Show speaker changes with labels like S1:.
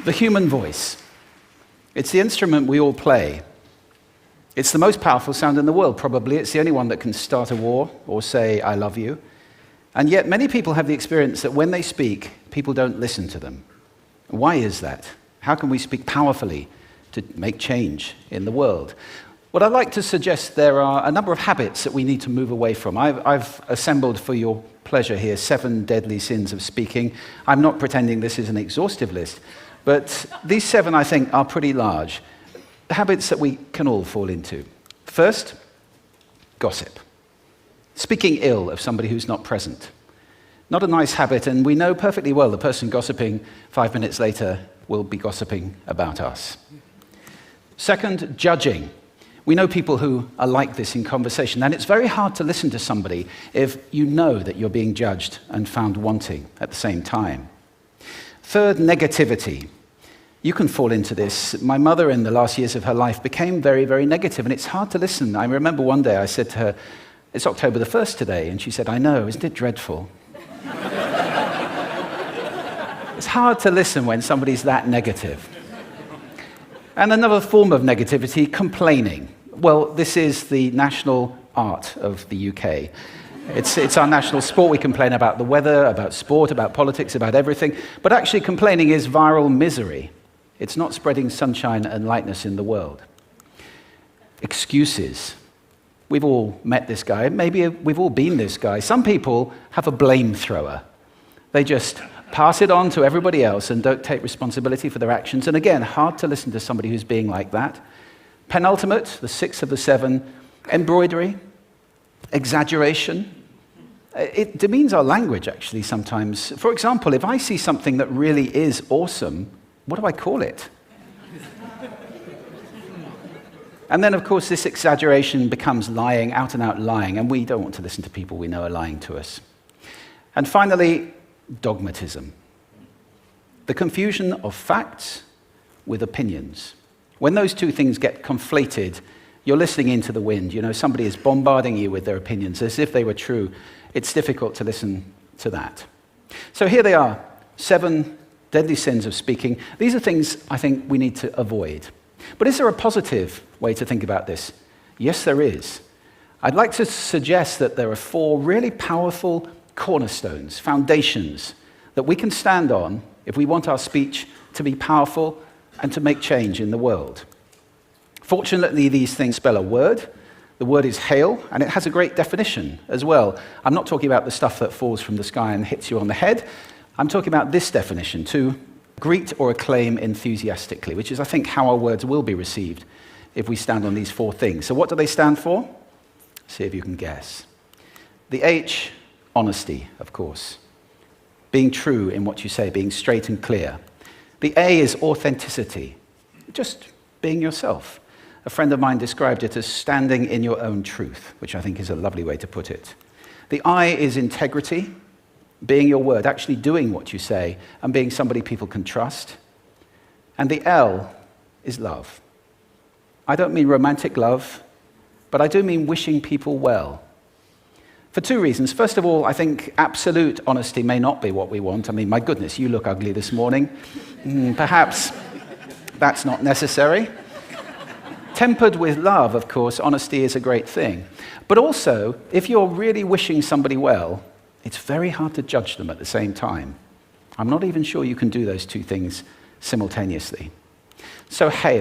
S1: The human voice. It's the instrument we all play. It's the most powerful sound in the world, probably. It's the only one that can start a war or say, I love you. And yet many people have the experience that when they speak, people don't listen to them. Why is that? How can we speak powerfully to make change in the world? What I'd like to suggest, there are a number of habits that we need to move away from. I've assembled for your pleasure here 7 deadly sins of speaking. I'm not pretending this is an exhaustive list, but these 7, I think, are pretty large. Habits that we can all fall into. First, gossip. Speaking ill of somebody who's not present. Not a nice habit, and we know perfectly well the person gossiping 5 minutes later will be gossiping about us. Second, judging. We know people who are like this in conversation, and it's very hard to listen to somebody if you know that you're being judged and found wanting at the same time. Third, negativity. You can fall into this. My mother, in the last years of her life, became very, very negative, and it's hard to listen. I remember one day I said to her, it's October the 1st today, and she said, I know, isn't it dreadful? It's hard to listen when somebody's that negative. And another form of negativity, complaining. Well, this is the national art of the UK. It's our national sport. We complain about the weather, about sport, about politics, about everything. But actually, complaining is viral misery. It's not spreading sunshine and lightness in the world. Excuses. We've all met this guy. Maybe we've all been this guy. Some people have a blame thrower. They just pass it on to everybody else and don't take responsibility for their actions. And again, hard to listen to somebody who's being like that. Penultimate, the 6th of the 7, embroidery, exaggeration. It demeans our language, actually, sometimes. For example, if I see something that really is awesome, what do I call it? And then, of course, this exaggeration becomes lying, out and out lying, and we don't want to listen to people we know are lying to us. And finally, dogmatism. The confusion of facts with opinions. When those two things get conflated, you're listening into the wind. You know, somebody is bombarding you with their opinions as if they were true. It's difficult to listen to that. So here they are, 7 deadly sins of speaking. These are things I think we need to avoid. But is there a positive way to think about this? Yes, there is. I'd like to suggest that there are 4 really powerful cornerstones, foundations, that we can stand on if we want our speech to be powerful and to make change in the world. Fortunately, these things spell a word. The word is hail, and it has a great definition as well. I'm not talking about the stuff that falls from the sky and hits you on the head. I'm talking about this definition, to greet or acclaim enthusiastically, which is, I think, how our words will be received if we stand on these 4 things. So what do they stand for? See if you can guess. The H, honesty, of course. Being true in what you say, being straight and clear. The A is authenticity, just being yourself. A friend of mine described it as standing in your own truth, which I think is a lovely way to put it. The I is integrity, being your word, actually doing what you say, and being somebody people can trust. And the L is love. I don't mean romantic love, but I do mean wishing people well. For 2 reasons. First of all, I think absolute honesty may not be what we want. I mean, my goodness, you look ugly this morning. Perhaps that's not necessary. Tempered with love, of course, honesty is a great thing. But also, if you're really wishing somebody well, it's very hard to judge them at the same time. I'm not even sure you can do those 2 things simultaneously. So hail.